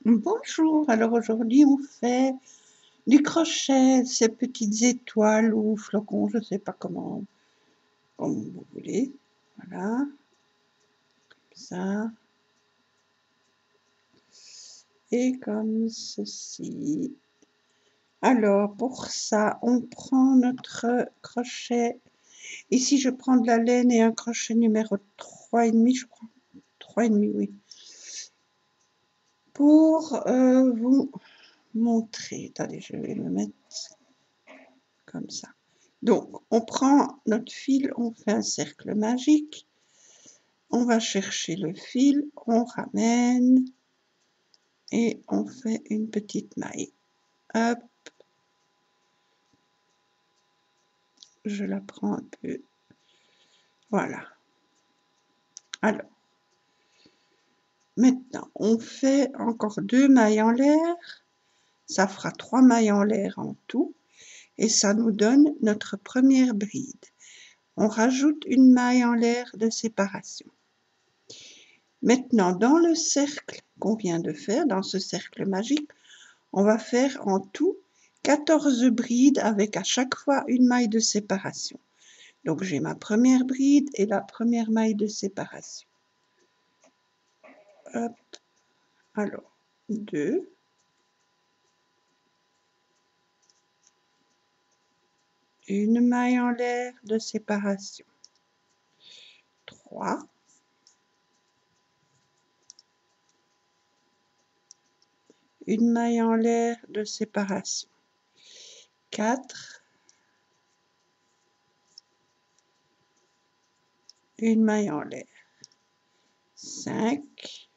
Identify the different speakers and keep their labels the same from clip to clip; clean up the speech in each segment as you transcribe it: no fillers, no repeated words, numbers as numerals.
Speaker 1: Bonjour, alors aujourd'hui on fait du crochet, ces petites étoiles ou flocons, je ne sais pas comment, comme vous voulez. Voilà, comme ça. Et comme ceci. Alors pour ça, on prend notre crochet. Ici je prends de la laine et un crochet numéro 3,5, je crois. 3,5, oui. Pour vous montrer, attendez, je vais le mettre comme ça. Donc, on prend notre fil, on fait un cercle magique, on va chercher le fil, on ramène et on fait une petite maille. Hop, je la prends un peu. Voilà. Alors, maintenant, on fait encore 2 mailles en l'air. Ça fera 3 mailles en l'air en tout. Et ça nous donne notre première bride. On rajoute une maille en l'air de séparation. Maintenant, dans le cercle qu'on vient de faire, dans ce cercle magique, on va faire en tout 14 brides avec à chaque fois une maille de séparation. Donc j'ai ma première bride et la première maille de séparation. Hop. Alors, 2. Une maille en l'air de séparation. 3. Une maille en l'air de séparation. 4. Une maille en l'air. 5.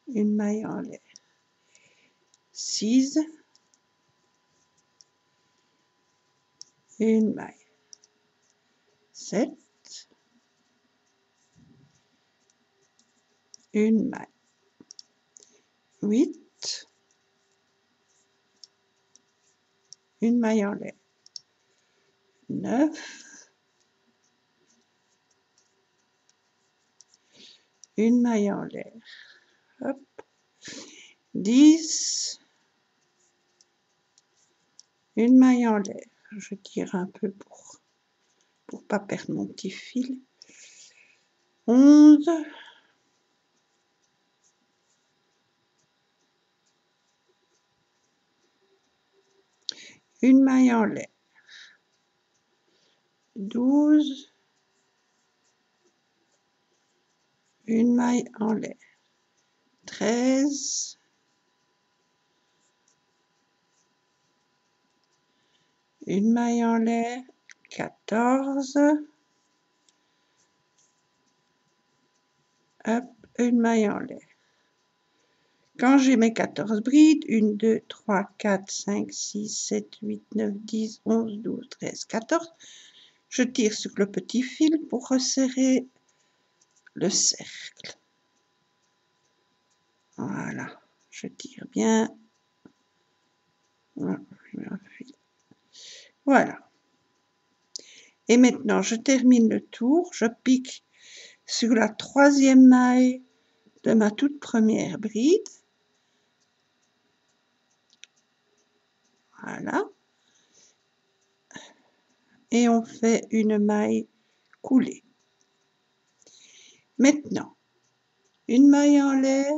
Speaker 1: Une maille en l'air. 6. Une maille. 7. Une maille. 8. Une maille en l'air. 9. Une maille en l'air. Hop. 10. Une maille en l'air. Je tire un peu pour pas perdre mon petit fil. 11. Une maille en l'air. 12. Une maille en l'air. 13. Une maille en l'air. 14. Hop, une maille en l'air. Quand j'ai mes 14 brides, 1, 2, 3, 4, 5, 6, 7, 8, 9, 10, 11, 12, 13, 14, je tire sur le petit fil pour resserrer le cercle. Voilà, je tire bien. Voilà. Et maintenant, je termine le tour, je pique sur la 3e maille de ma toute première bride. Voilà. Et on fait une maille coulée. Maintenant, une maille en l'air.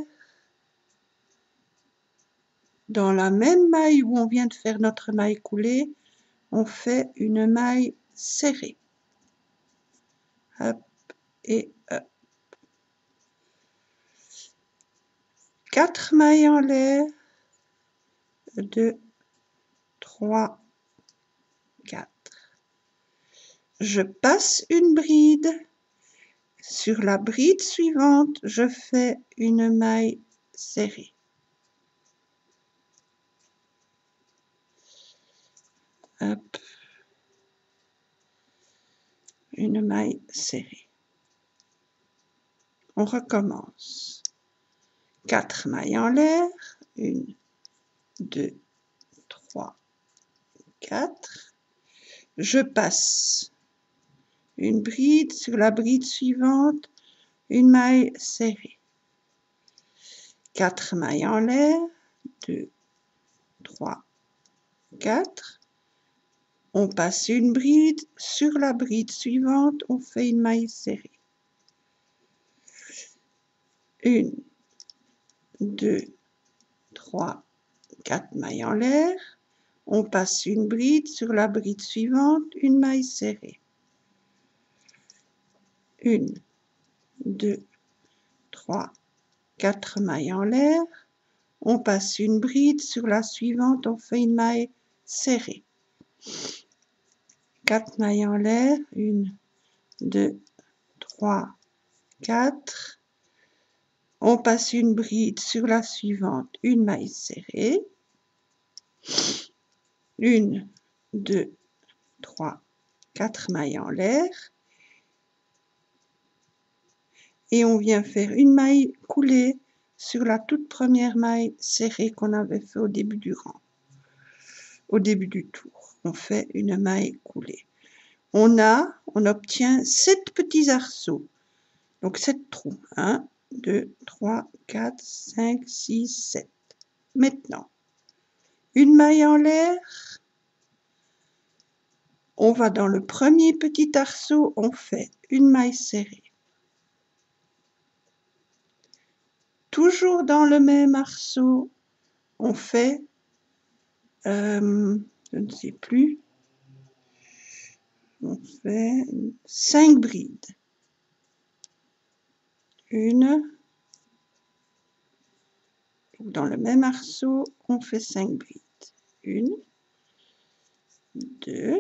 Speaker 1: Dans la même maille où on vient de faire notre maille coulée, on fait une maille serrée. Hop et hop. 4 mailles en l'air. 2, 3, 4. Je passe une bride. Sur la bride suivante, je fais une maille serrée. Hop. Une maille serrée. On recommence. 4 mailles en l'air. 1, 2, 3, 4. Je passe une bride, sur la bride suivante, une maille serrée. 4 mailles en l'air, 2, 3, 4. On passe une bride, sur la bride suivante, on fait une maille serrée. 1, 2, 3, 4 mailles en l'air. On passe une bride, sur la bride suivante, une maille serrée. 1, 2, 3, 4 mailles en l'air. On passe une bride, sur la suivante, on fait une maille serrée. 4 mailles en l'air, 1, 2, 3, 4. On passe une bride sur la suivante, une maille serrée. 1, 2, 3, 4 mailles en l'air. Et on vient faire une maille coulée sur la toute première maille serrée qu'on avait fait au début du rang. Au début du tour, on fait une maille coulée. On obtient 7 petits arceaux. Donc 7 trous. 1, 2, 3, 4, 5, 6, 7. Maintenant, une maille en l'air. On va dans le premier petit arceau, on fait une maille serrée. Toujours dans le même arceau, on fait, je ne sais plus, on fait 5 brides. Dans le même arceau, on fait 5 brides. 1, 2,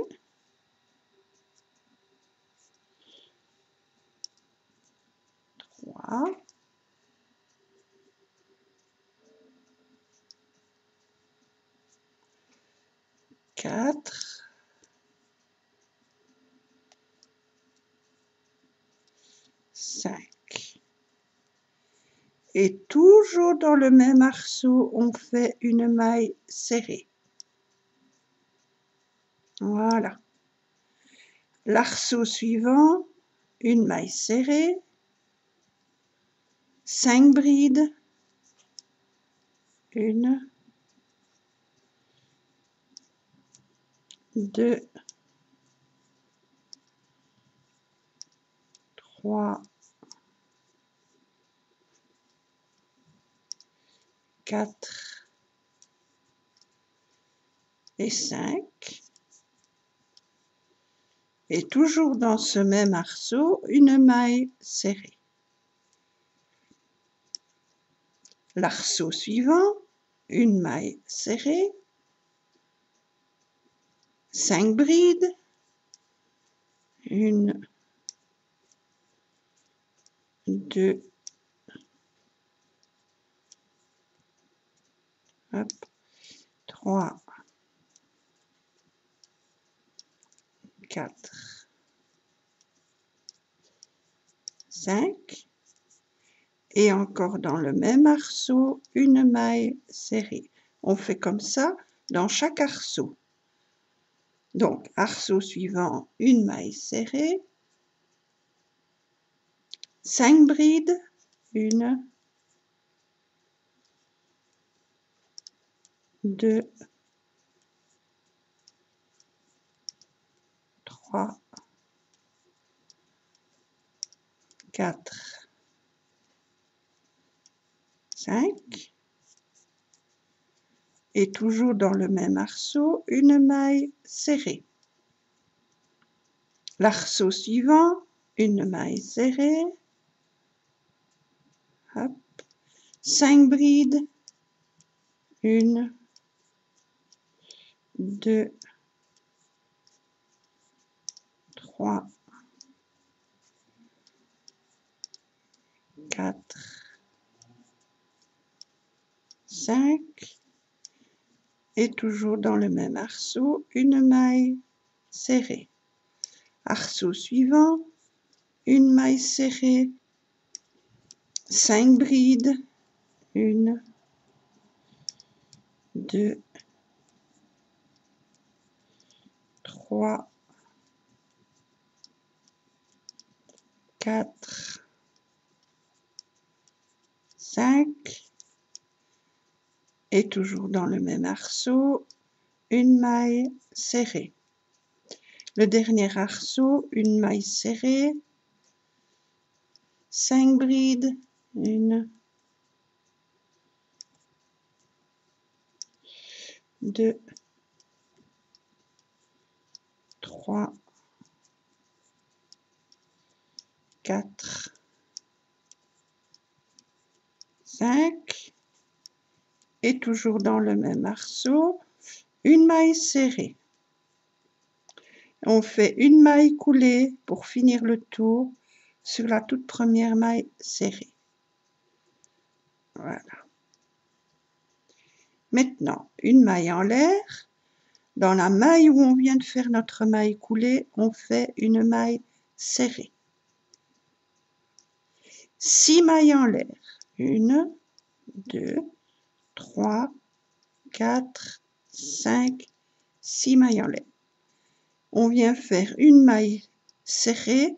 Speaker 1: 3, 4, 5. Et toujours dans le même arceau, on fait une maille serrée. Voilà. L'arceau suivant, une maille serrée, 5 brides, 1, 2, 3, 4 et 5. Et toujours dans ce même arceau, une maille serrée. L'arceau suivant, une maille serrée, 5 brides, 1, 2, 3, 4, 5. Et encore dans le même arceau, une maille serrée. On fait comme ça dans chaque arceau. Donc, arceau suivant, une maille serrée, 5 brides, 1, 2, 3, 4, 5. Et toujours dans le même arceau, une maille serrée. L'arceau suivant, une maille serrée, 5 brides, 1, 2, 3, 4, 5. Et toujours dans le même arceau, une maille serrée. Arceau suivant, une maille serrée, 5 brides, 1, 2, 3, 4, 5 et toujours dans le même arceau, une maille serrée. Le dernier arceau, une maille serrée, 5 brides, 1, 2, 3, 4, 5 et toujours dans le même arceau, une maille serrée. On fait une maille coulée pour finir le tour sur la toute première maille serrée. Voilà. Maintenant, une maille en l'air. Dans la maille où on vient de faire notre maille coulée, on fait une maille serrée. 6 mailles en l'air. 1, 2, 3, 4, 5, 6 mailles en l'air. On vient faire une maille serrée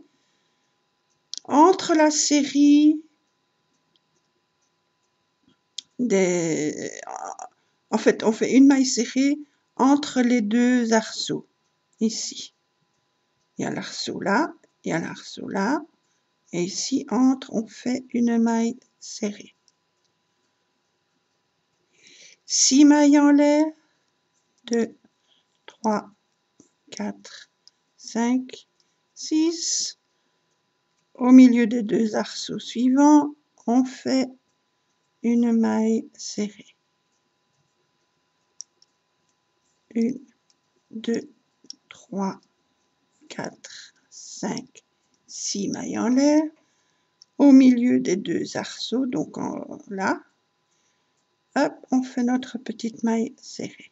Speaker 1: entre la série des... En fait, on fait une maille serrée entre les deux arceaux. Ici, il y a l'arceau là, il y a l'arceau là. Et ici, entre, on fait une maille serrée. 6 mailles en l'air. 2, 3, 4, 5, 6. Au milieu des deux arceaux suivants, on fait une maille serrée. 1, 2, 3, 4, 5, 6 mailles en l'air. Au milieu des deux arceaux, donc là, hop, on fait notre petite maille serrée.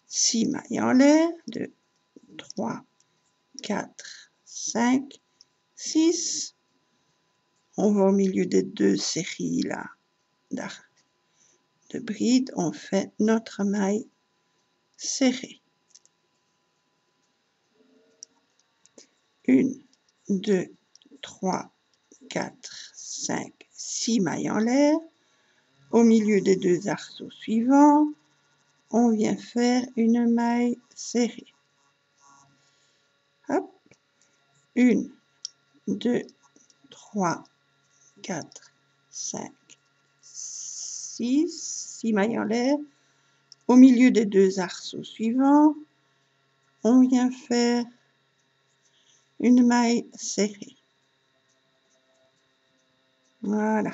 Speaker 1: 6 mailles en l'air, 2, 3, 4, 5, 6. On va au milieu des deux séries là de brides, on fait notre maille serrée. 1, 2, 3, 4, 5, 6 mailles en l'air. Au milieu des deux arceaux suivants, on vient faire une maille serrée. Hop. 1, 2, 3, 4, 5, 6 mailles en l'air. Au milieu des deux arceaux suivants, on vient faire une maille serrée. Voilà.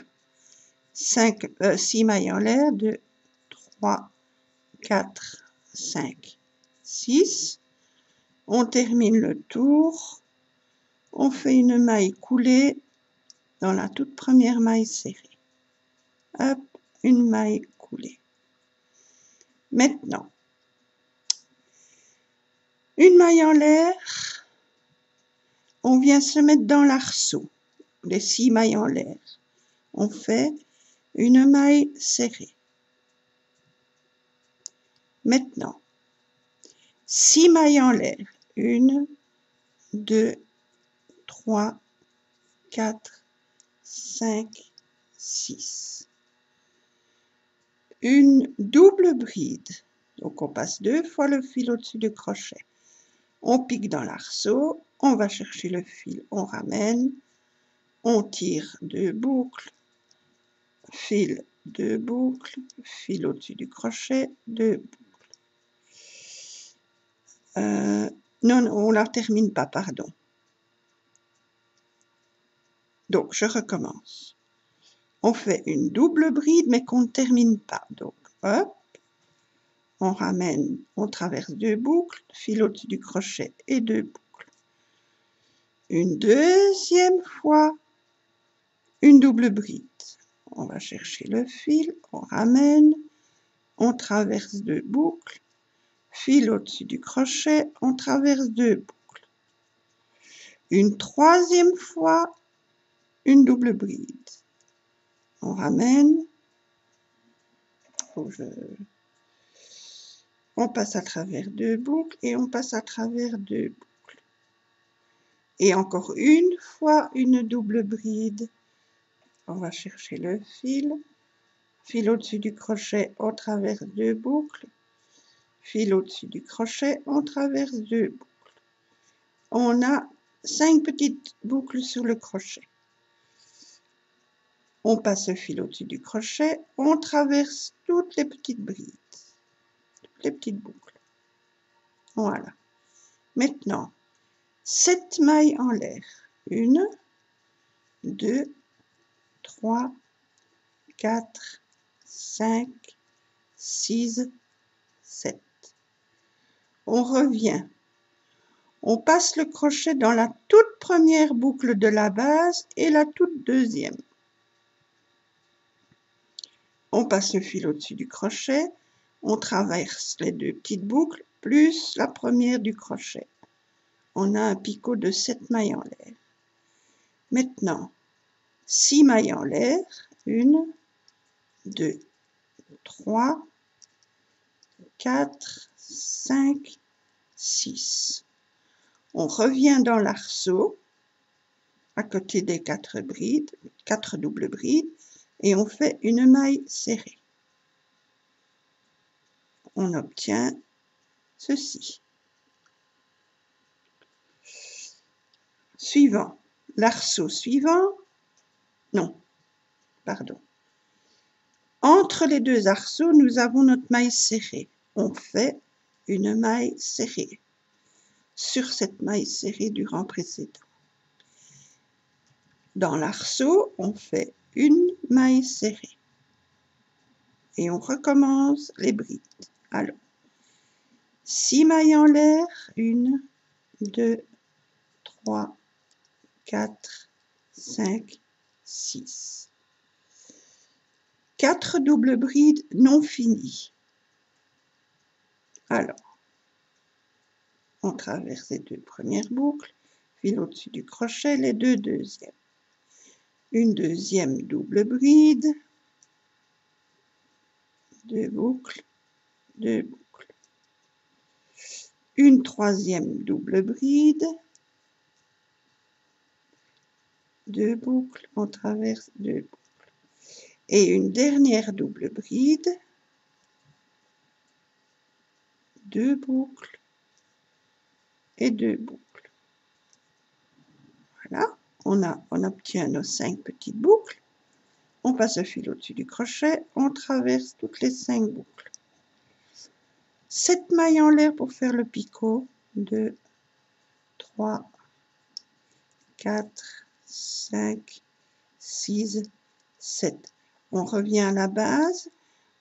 Speaker 1: 6 mailles en l'air, 2, 3, 4, 5, 6. On termine le tour. On fait une maille coulée dans la toute première maille serrée. Hop, une maille coulée. Maintenant, une maille en l'air, on vient se mettre dans l'arceau, les 6 mailles en l'air. On fait une maille serrée. Maintenant, 6 mailles en l'air. 1, 2, 3, 4, 5, 6. Une double bride. Donc on passe 2 fois le fil au-dessus du crochet. On pique dans l'arceau, on va chercher le fil, on ramène, on tire 2 boucles, fil, 2 boucles, fil au-dessus du crochet, 2 boucles. Non, on ne la termine pas, pardon. Donc, je recommence. On fait une double bride, mais qu'on ne termine pas. Donc, hop, on ramène, on traverse 2 boucles, fil au-dessus du crochet et 2 boucles. Une deuxième fois, une double bride. On va chercher le fil, on ramène, on traverse 2 boucles, fil au-dessus du crochet, on traverse 2 boucles. Une troisième fois, une double bride. On ramène, on passe à travers 2 boucles et on passe à travers 2 boucles. Et encore une fois, une double bride. on va chercher le fil au-dessus du crochet, on traverse 2 boucles, fil au-dessus du crochet, on traverse 2 boucles. On a 5 petites boucles sur le crochet. On passe le fil au-dessus du crochet, on traverse toutes les petites brides, toutes les petites boucles. Voilà. Maintenant, 7 mailles en l'air. 1, 2, 3, 4, 5, 6, 7. On revient. On passe le crochet dans la toute première boucle de la base et la toute deuxième. On passe le fil au-dessus du crochet, on traverse les 2 petites boucles plus la première du crochet. On a un picot de 7 mailles en l'air. Maintenant, 6 mailles en l'air, 1, 2, 3, 4, 5, 6. On revient dans l'arceau, à côté des 4 brides, 4 doubles brides, et on fait une maille serrée. On obtient ceci. Suivant, l'arceau suivant, non, pardon. Entre les 2 arceaux, nous avons notre maille serrée. On fait une maille serrée sur cette maille serrée du rang précédent. Dans l'arceau, on fait une maille serrée. Et on recommence les brides. Alors, 6 mailles en l'air, 1, 2, 3, 4, 5, 6. 4 doubles brides non finies. Alors, on traverse les 2 premières boucles, fil au-dessus du crochet, les 2 deuxièmes. Une deuxième double bride, 2 boucles, 2 boucles. Une troisième double bride, 2 boucles, on traverse 2 boucles. Et une dernière double bride, 2 boucles et 2 boucles. Voilà, on obtient nos 5 petites boucles. On passe le fil au-dessus du crochet, on traverse toutes les 5 boucles. 7 mailles en l'air pour faire le picot. 2, 3, 4, 5, 6, 7. On revient à la base,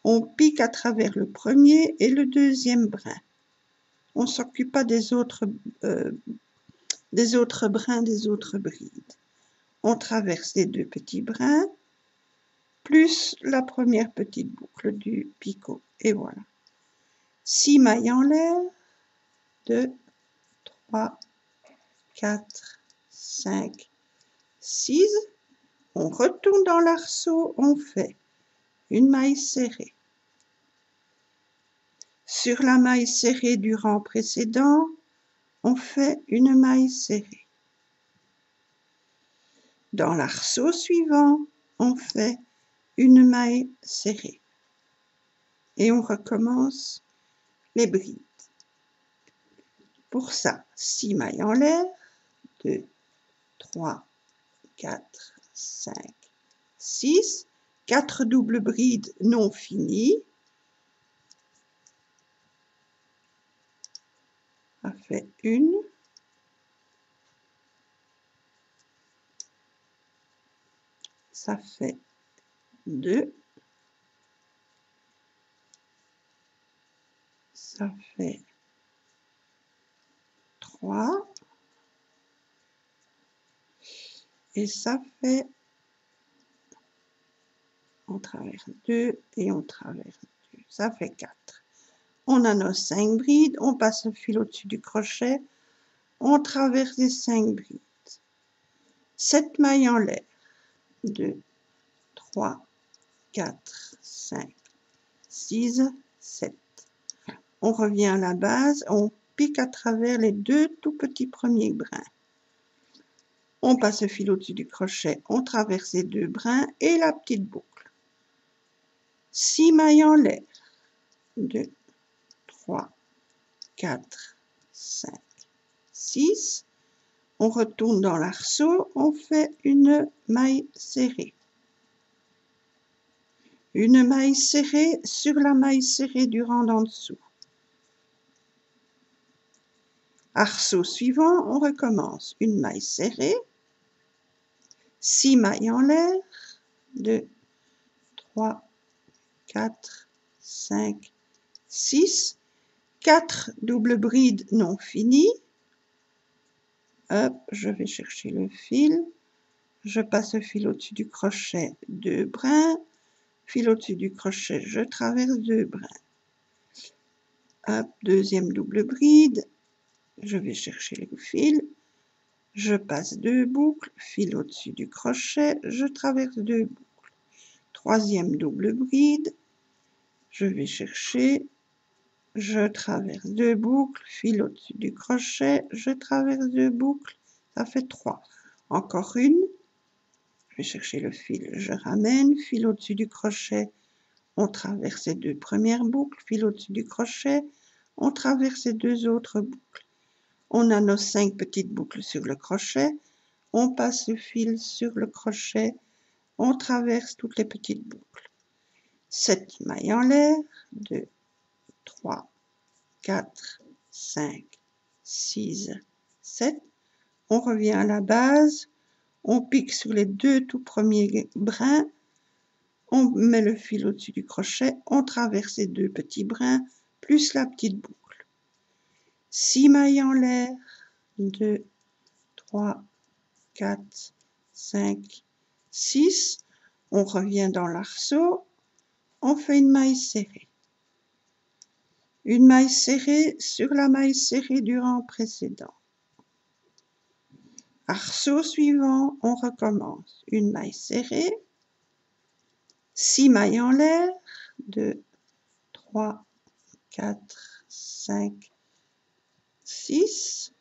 Speaker 1: on pique à travers le premier et le deuxième brin. On ne s'occupe pas des autres brins, des autres brides. On traverse les 2 petits brins, plus la première petite boucle du picot. Et voilà. 6 mailles en l'air, 2, 3, 4, 5, 6. On retourne dans l'arceau, on fait une maille serrée. Sur la maille serrée du rang précédent, on fait une maille serrée. Dans l'arceau suivant, on fait une maille serrée. Et on recommence les brides. Pour ça, 6 mailles en l'air, 2, 3, 4, 5, 6, 4 doubles brides non finies. Ça fait 1, ça fait 2, ça fait 3, et ça fait, on traverse 2 et on traverse 2, ça fait 4. On a nos 5 brides, on passe le fil au-dessus du crochet, on traverse les 5 brides. 7 mailles en l'air, 2, 3, 4, 5, 6, 7. On revient à la base, on pique à travers les 2 tout petits premiers brins. On passe le fil au-dessus du crochet, on traverse les 2 brins et la petite boucle. 6 mailles en l'air. 2, 3, 4, 5, 6. On retourne dans l'arceau, on fait une maille serrée. Une maille serrée sur la maille serrée du rang d'en dessous. Arceau suivant, on recommence. Une maille serrée, 6 mailles en l'air, 2, 3, 4, 5, 6, 4 doubles brides non finies. Hop, je vais chercher le fil, je passe le fil au-dessus du crochet, 2 brins, fil au-dessus du crochet, je traverse 2 brins. Hop, deuxième double bride, je vais chercher le fil, je passe 2 boucles, fil au-dessus du crochet, je traverse 2 boucles. Troisième double bride, je vais chercher, je traverse 2 boucles, fil au-dessus du crochet, je traverse 2 boucles, ça fait 3. Encore une, je vais chercher le fil, je ramène, fil au-dessus du crochet, on traverse les 2 premières boucles, fil au-dessus du crochet, on traverse les 2 autres boucles. On a nos 5 petites boucles sur le crochet, on passe le fil sur le crochet, on traverse toutes les petites boucles. 7 mailles en l'air, 2, 3, 4, 5, 6, 7. On revient à la base, on pique sur les 2 tout premiers brins, on met le fil au-dessus du crochet, on traverse les 2 petits brins, plus la petite boucle. 6 mailles en l'air, 2, 3, 4, 5, 6. On revient dans l'arceau, on fait une maille serrée. Une maille serrée sur la maille serrée du rang précédent. Arceau suivant, on recommence. Une maille serrée, 6 mailles en l'air, 2, 3, 4, 5, 6,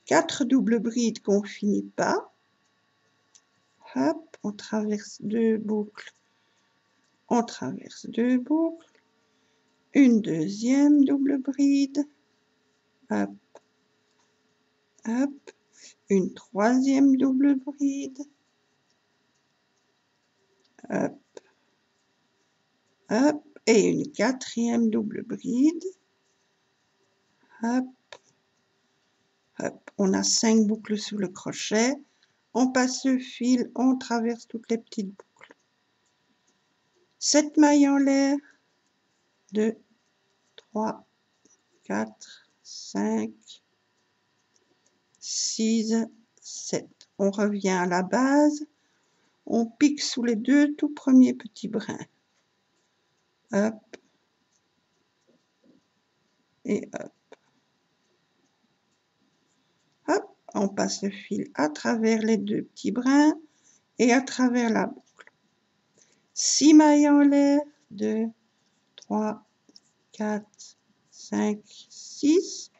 Speaker 1: 4 doubles brides qu'on finit pas. Hop, on traverse 2 boucles, on traverse 2 boucles, une deuxième double bride, hop, hop, une troisième double bride, hop, hop, et une quatrième double bride, hop, hop. On a 5 boucles sur le crochet, on passe le fil, on traverse toutes les petites boucles. 7 mailles en l'air, 2, 3, 4, 5, 6, 7. On revient à la base, on pique sous les 2 tout premiers petits brins. Hop, et hop. Hop, on passe le fil à travers les 2 petits brins et à travers la boucle. 6 mailles en l'air, 2, 3, 4, 5, 6.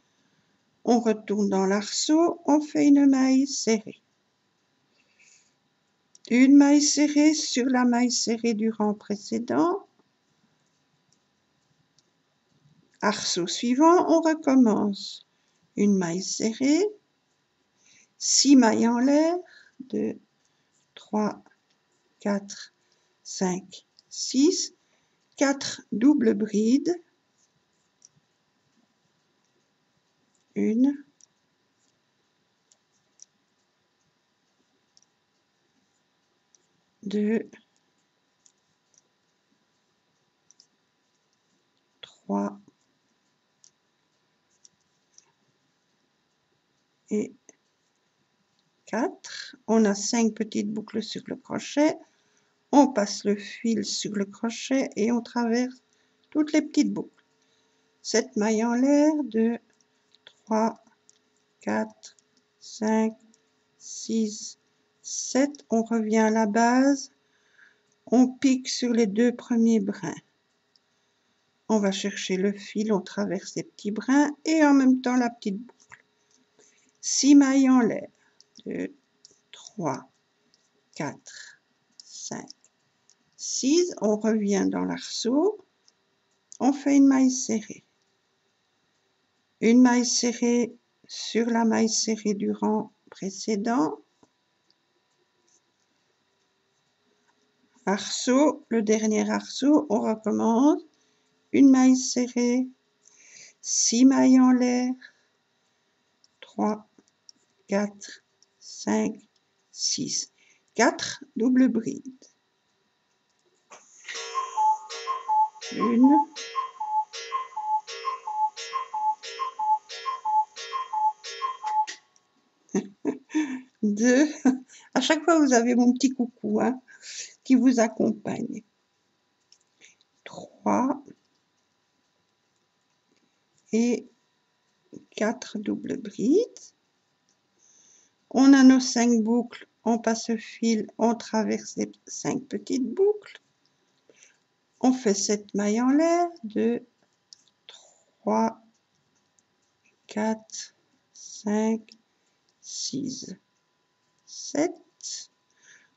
Speaker 1: On retourne dans l'arceau, on fait une maille serrée. Une maille serrée sur la maille serrée du rang précédent. Arceau suivant, on recommence. Une maille serrée, 6 mailles en l'air, 2, 3, 4, 5, 6, 4 doubles brides, une, deux, 3 et 4. On a 5 petites boucles sur le crochet. On passe le fil sur le crochet et on traverse toutes les petites boucles. 7 mailles en l'air, 2, 3, 4, 5, 6, 7. On revient à la base. On pique sur les 2 premiers brins. On va chercher le fil, on traverse les petits brins et en même temps la petite boucle. 6 mailles en l'air. 2, 3, 4, 5, 6. On revient dans l'arceau. On fait une maille serrée. Une maille serrée sur la maille serrée du rang précédent. Arceau, le dernier arceau, on recommence. Une maille serrée, 6 mailles en l'air, 3, 4, 5, 6. 4 doubles brides. Une, deux. À chaque fois, vous avez mon petit coucou hein, qui vous accompagne. 3 et 4 doubles brides. On a nos 5 boucles, on passe le fil, on traverse les 5 petites boucles. On fait 7 mailles en l'air, 2, 3, 4, 5, 6, 7.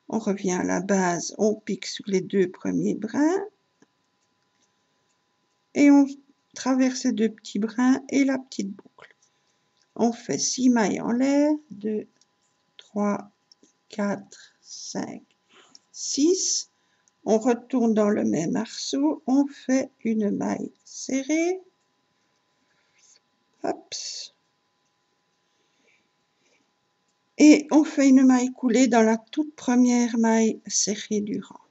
Speaker 1: On revient à la base, on pique sur les 2 premiers brins. Et on traverse les 2 petits brins et la petite boucle. On fait 6 mailles en l'air, 2, 3, 4, 5, 6. On retourne dans le même arceau, on fait une maille serrée. Hop. Et on fait une maille coulée dans la toute première maille serrée du rang.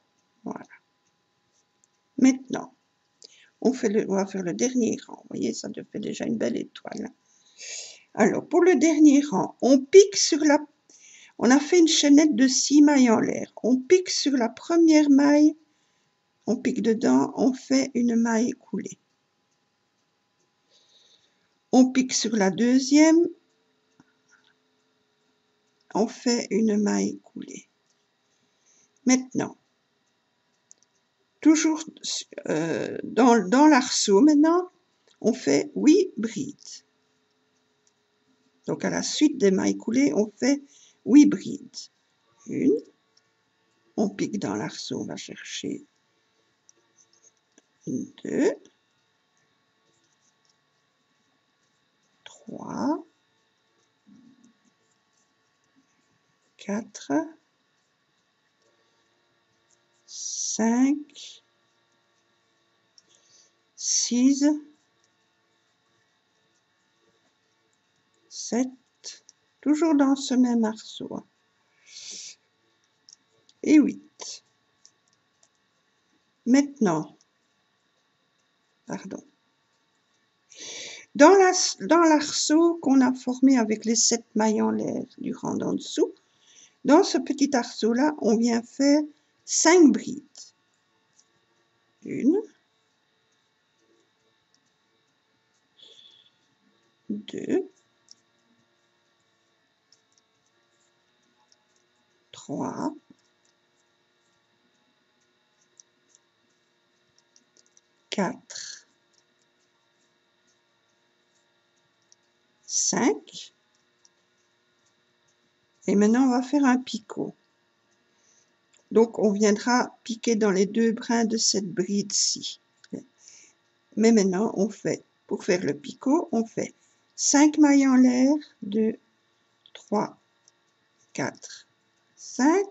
Speaker 1: Voilà. Maintenant, on va faire le dernier rang. Vous voyez, ça te fait déjà une belle étoile. Alors, pour le dernier rang, on pique sur la... On a fait une chaînette de 6 mailles en l'air. On pique sur la première maille, on pique dedans, on fait une maille coulée. On pique sur la deuxième, on fait une maille coulée. Maintenant, toujours dans l'arceau, maintenant, on fait 8 brides. Donc, à la suite des mailles coulées, on fait 8 brides. Une, on pique dans l'arceau, on va chercher 2, 3, 4, 5, 6, 7, toujours dans ce même arceau, et 8. Maintenant, pardon, dans l'arceau qu'on a formé avec les 7 mailles en l'air du rang d'en dessous, dans ce petit arceau-là, on vient faire 5 brides. Une, 2, 3, 4, 5. Et maintenant, on va faire un picot. Donc, on viendra piquer dans les 2 brins de cette bride-ci. Mais maintenant, on fait, pour faire le picot, on fait 5 mailles en l'air, 2, 3, 4, 5.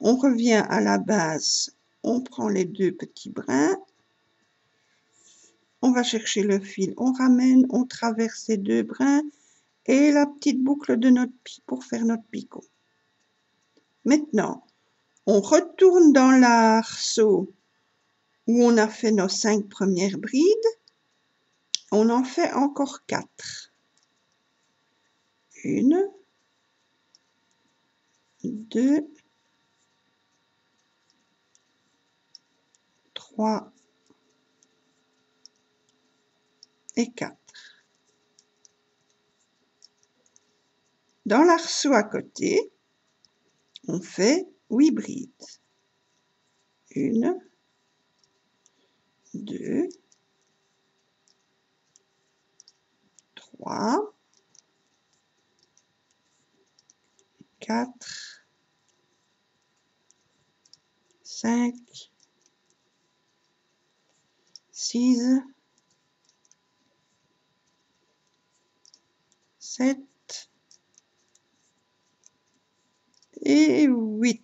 Speaker 1: On revient à la base, on prend les 2 petits brins, on va chercher le fil, on ramène, on traverse les 2 brins et la petite boucle de pour faire notre picot. Maintenant, on retourne dans l'arceau où on a fait nos 5 premières brides. On en fait encore 4. 1, 2, 3 et 4. Dans l'arceau à côté, on fait 8 brides. 1, 2, 3, 4, 5, 6, 7 et 8.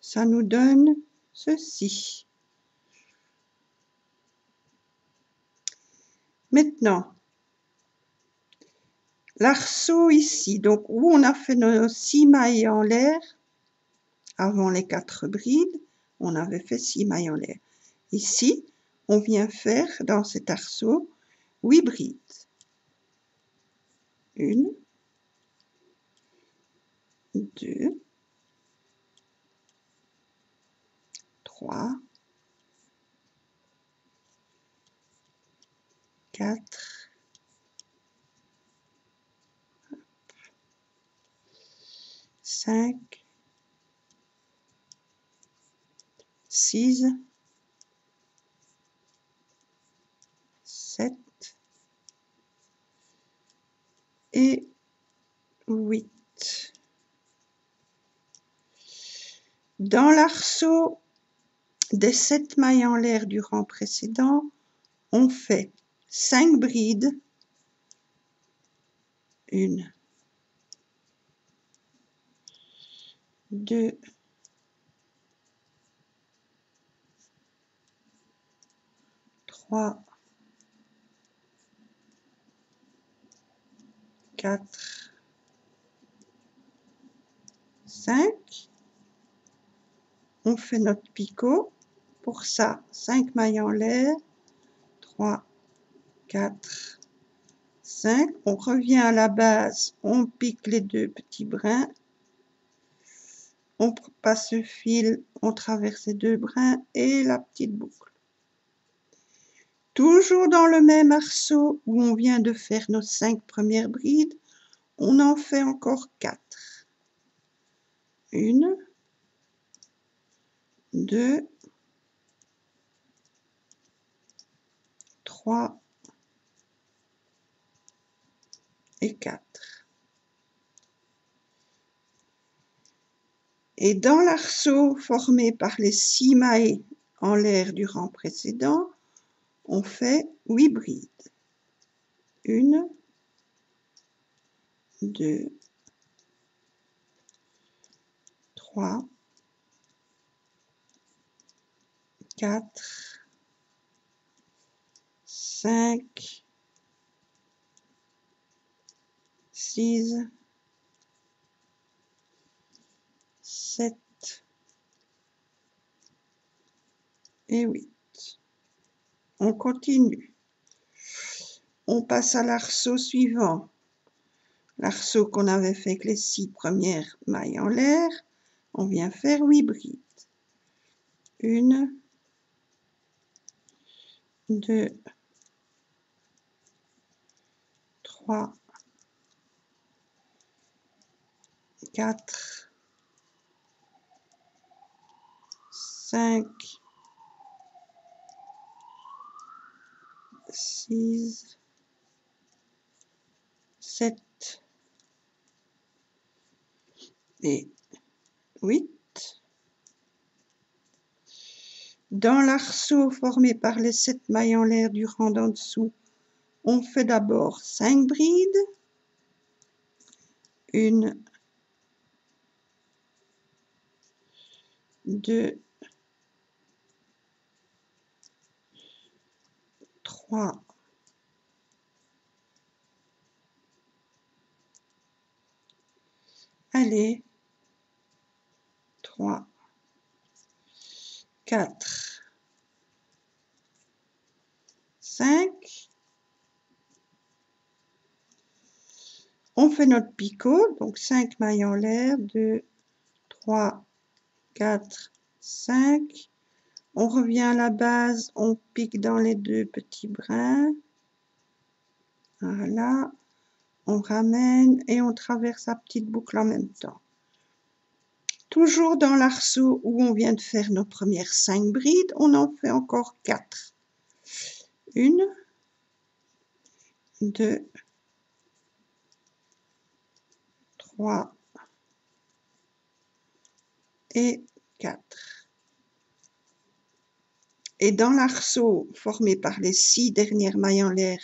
Speaker 1: Ça nous donne ceci. Maintenant, l'arceau ici, donc où on a fait nos 6 mailles en l'air, avant les 4 brides, on avait fait 6 mailles en l'air. Ici, on vient faire dans cet arceau 8 brides. 1, 2, 3, 4, 5, 6, 7 et 8. Dans l'arceau des 7 mailles en l'air du rang précédent, on fait 5 brides. 1, 2, 3, 4, 5. On fait notre picot. Pour ça, 5 mailles en l'air. 3, 4, 5. On revient à la base. On pique les 2 petits brins. On passe le fil, on traverse les 2 brins et la petite boucle. Toujours dans le même arceau où on vient de faire nos 5 premières brides, on en fait encore 4. 1, 2, 3 et 4. Et dans l'arceau formé par les 6 mailles en l'air du rang précédent, on fait 8 brides. 1, 2, 3, 4, 5, 6, 7 et 8. On continue. On passe à l'arceau suivant. L'arceau qu'on avait fait avec les 6 premières mailles en l'air, on vient faire 8 brides. 1, 2, 3, 4, 5, 6, 7 et 8. Dans l'arceau formé par les 7 mailles en l'air du rang d'en dessous, on fait d'abord 5 brides. 1, 2, 3, 3, 4, 5. On fait notre picot, donc 5 mailles en l'air, 2, 3, 4, 5. On revient à la base, on pique dans les 2 petits brins. Voilà. On ramène et on traverse la petite boucle en même temps. Toujours dans l'arceau où on vient de faire nos premières 5 brides, on en fait encore 4. 1, 2, 3, et 4. Et dans l'arceau formé par les 6 dernières mailles en l'air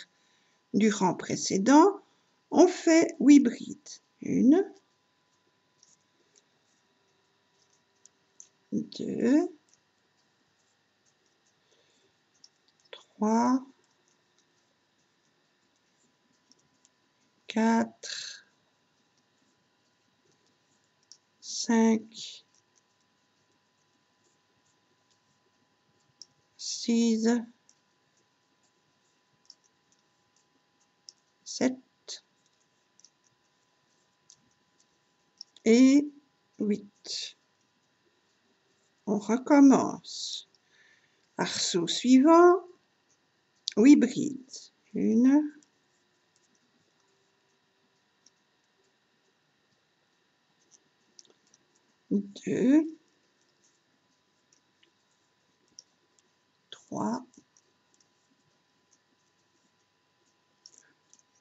Speaker 1: du rang précédent, on fait 8 brides. 1, 2, 3, 4, 5, 6, 7 et 8. On recommence. Arceau suivant, 8 brides. 1, 2, 3,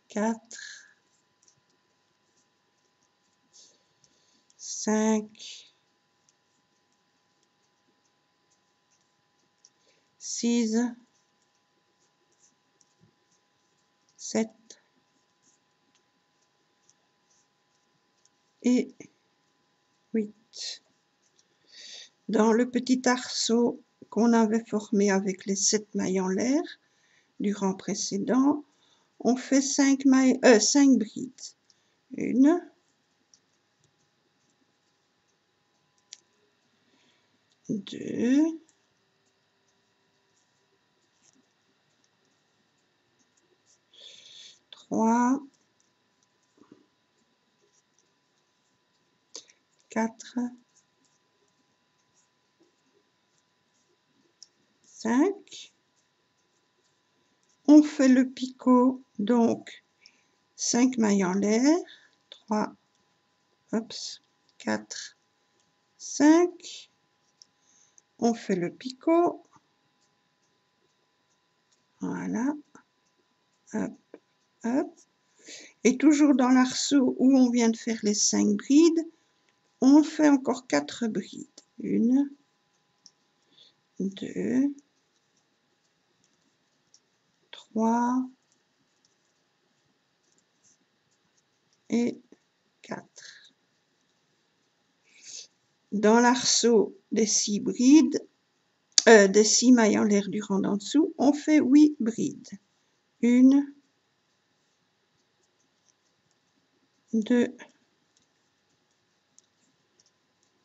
Speaker 1: 4, 5, 6, 7 et 8. Dans le petit arceau qu'on avait formé avec les 7 mailles en l'air du rang précédent, on fait 5 brides. 1, 2, 3, 4, 5. On fait le picot, donc 5 mailles en l'air, 3, 4, 5. On fait le picot, voilà, hop, hop. Et toujours dans l'arceau où on vient de faire les 5 brides, on fait encore 4 brides. 1, 2, 3 et 4. Dans l'arceau des 6 brides, des 6 mailles en l'air du rang d'en dessous, on fait 8 brides. 1, 2,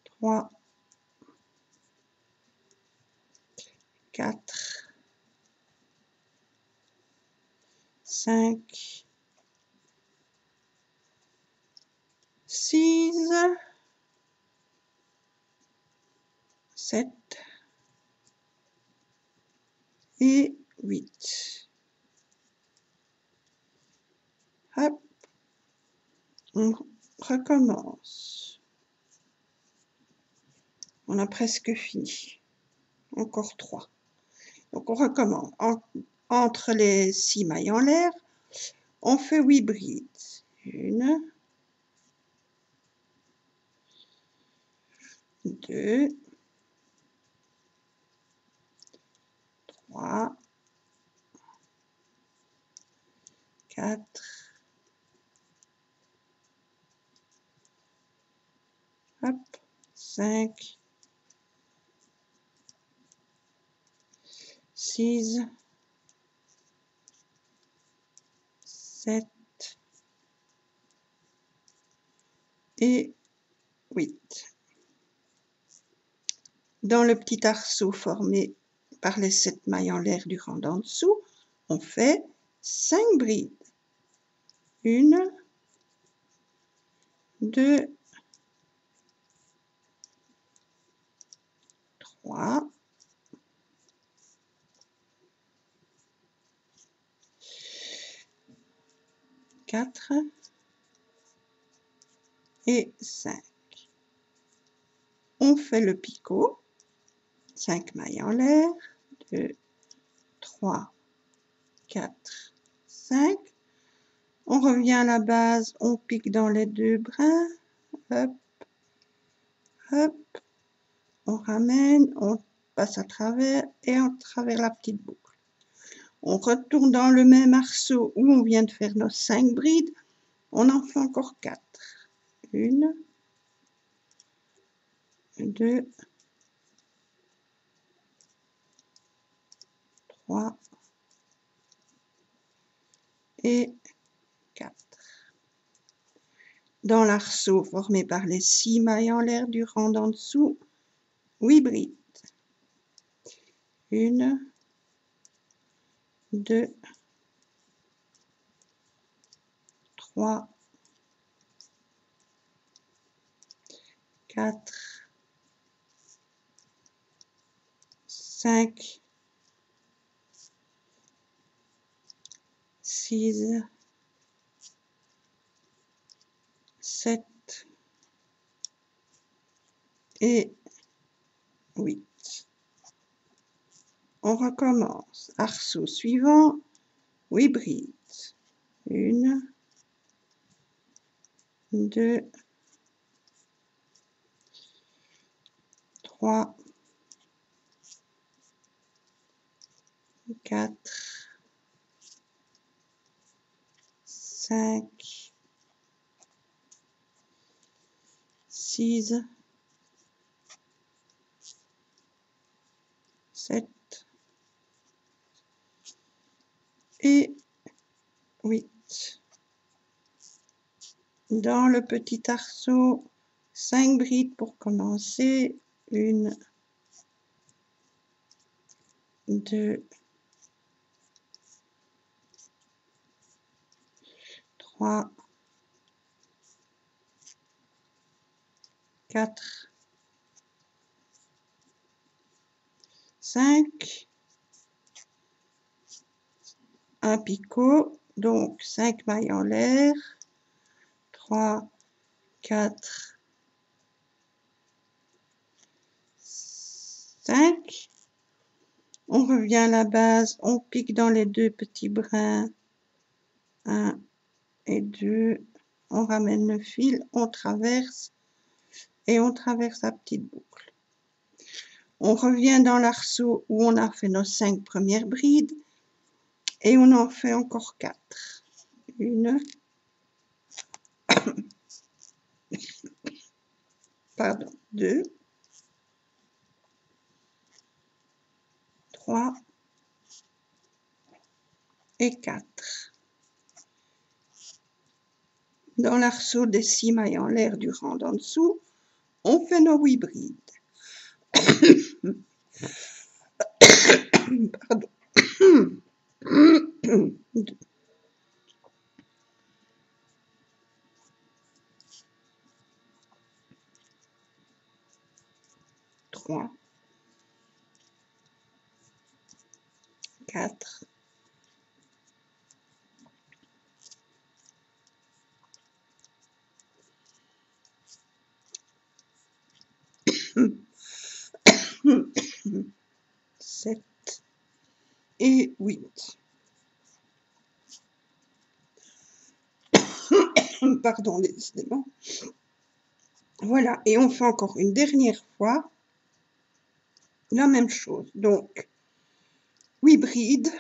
Speaker 1: 3, 4, 5, 6, 7 et 8. Hop, on recommence. On a presque fini. Encore 3. Donc on recommence. Entre les 6 mailles en l'air, on fait 8 brides. 1, 2, 3, 4, hop, 5, 6, 7 et 8. Dans le petit arceau formé par les 7 mailles en l'air du rang d'en dessous, on fait 5 brides. 1, 2, 3, 4 et 5. On fait le picot, 5 mailles en l'air, 2, 3, 4, 5. On revient à la base, on pique dans les 2 brins, hop, hop, on ramène, on passe à travers et à travers la petite boucle. On retourne dans le même arceau où on vient de faire nos 5 brides, on en fait encore 4. 1, 2, 3 et 4. Dans l'arceau formé par les 6 mailles en l'air du rang d'en dessous, 8 brides. 1, 2, 3, 4, 5, 6, 7 et 8. On recommence. Arceau suivant, 8 brides. 1, 2, 3, 4, 5, 6, 7 et 8. Dans le petit arceau, 5 brides pour commencer. 1, 2, 3, 4, 5, un picot, donc 5 mailles en l'air, 3, 4, 5. On revient à la base, on pique dans les 2 petits brins, 1 et 2, on ramène le fil, on traverse et on traverse la petite boucle. On revient dans l'arceau où on a fait nos 5 premières brides et on en fait encore 4. 1, pardon, 2, 3 et 4. Dans l'arceau des 6 mailles en l'air du rang d'en dessous, on fait nos 8 brides. Pardon. 3, 4, 7 et 8. Pardon, décidément. Voilà, et on fait encore une dernière fois la même chose. Donc, 8 brides.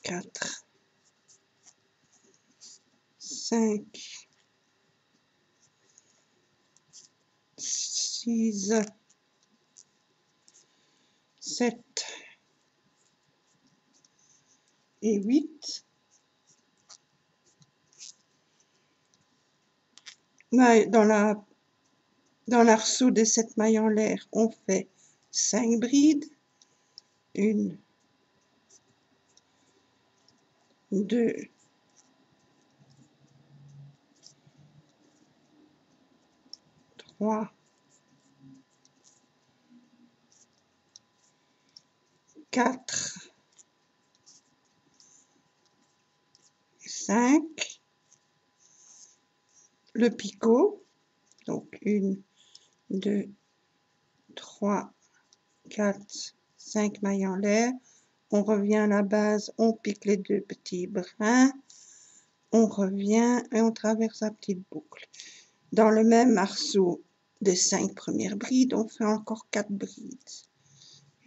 Speaker 1: Quatre, 5, 6, 7 et 8. Dans l'arceau des 7 mailles en l'air, on fait 5 brides. 1, 2, 3, 4, 5 le picot. Donc 1, 2, 3, 4, 5 mailles en l'air. On revient à la base, on pique les 2 petits brins. On revient et on traverse la petite boucle. Dans le même arceau des 5 premières brides, on fait encore 4 brides.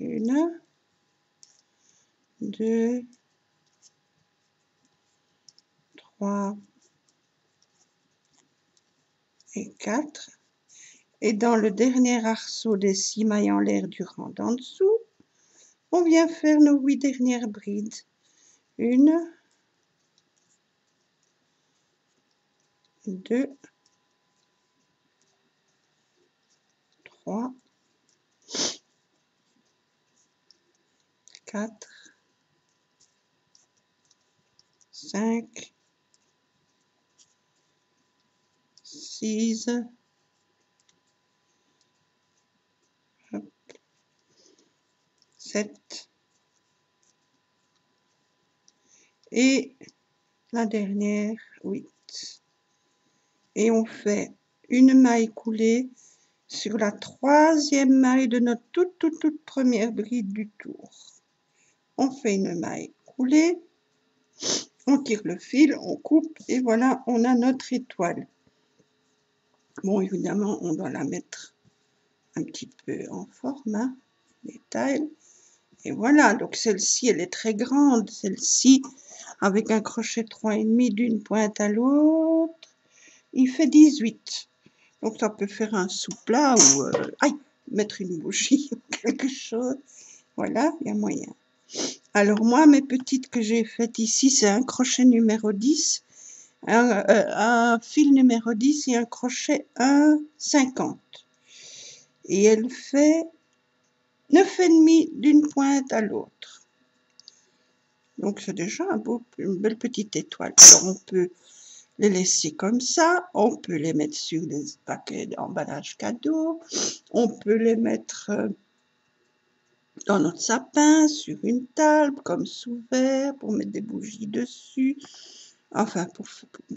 Speaker 1: 1, 2, 3 et 4. Et dans le dernier arceau des 6 mailles en l'air du rang d'en dessous, on vient faire nos 8 dernières brides. 1, 2, 3, 4, 5, 6, 7 et la dernière 8. Et on fait une maille coulée sur la 3e maille de notre toute première bride du tour. On fait une maille coulée, on tire le fil, on coupe et voilà, on a notre étoile. Bon, évidemment, on doit la mettre un petit peu en forme, hein, les tailles. Et voilà, donc celle-ci, elle est très grande, celle-ci, avec un crochet 3,5 d'une pointe à l'autre, il fait 18. Donc ça peut faire un sous-plat ou mettre une bougie ou quelque chose. Voilà, il y a moyen. Alors moi, mes petites que j'ai faites ici, c'est un crochet numéro 10, un fil numéro 10 et un crochet 1,50. Et elle fait 9,5 d'une pointe à l'autre. Donc c'est déjà une belle petite étoile. Alors on peut les laisser comme ça, on peut les mettre sur des paquets d'emballage cadeau, on peut les mettre dans notre sapin, sur une table, comme sous verre, pour mettre des bougies dessus. Enfin,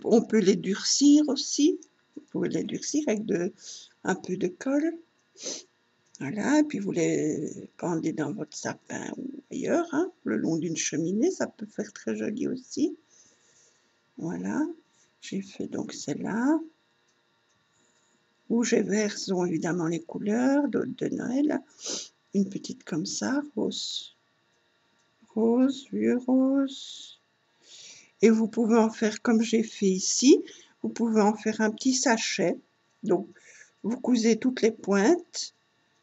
Speaker 1: on peut les durcir aussi. Vous pouvez les durcir avec un peu de colle. Voilà, et puis vous les pendez dans votre sapin ou ailleurs, hein, le long d'une cheminée, ça peut faire très joli aussi. Voilà, j'ai fait donc celle-là. Rouge et vert sont évidemment les couleurs de Noël. Une petite comme ça, rose, rose, vieux rose. Et vous pouvez en faire comme j'ai fait ici. Vous pouvez en faire un petit sachet. Donc, vous cousez toutes les pointes.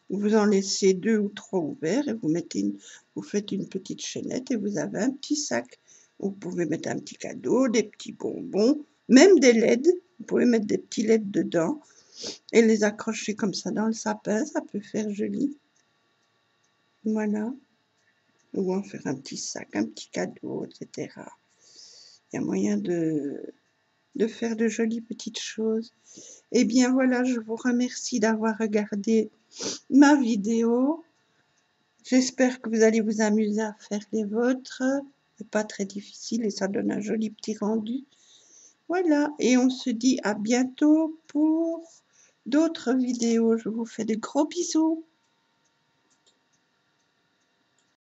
Speaker 1: Vous en laissez 2 ou 3 ouverts et vous faites une petite chaînette et vous avez un petit sac. Vous pouvez mettre un petit cadeau, des petits bonbons, même des LED. Vous pouvez mettre des petits LED dedans et les accrocher comme ça dans le sapin. Ça peut faire joli. Voilà. Ou en faire un petit sac, un petit cadeau, etc. Il y a moyen de faire de jolies petites choses. Eh bien voilà, je vous remercie d'avoir regardé ma vidéo. J'espère que vous allez vous amuser à faire les vôtres. C'est pas très difficile et ça donne un joli petit rendu. Voilà, et on se dit à bientôt pour d'autres vidéos. Je vous fais de gros bisous.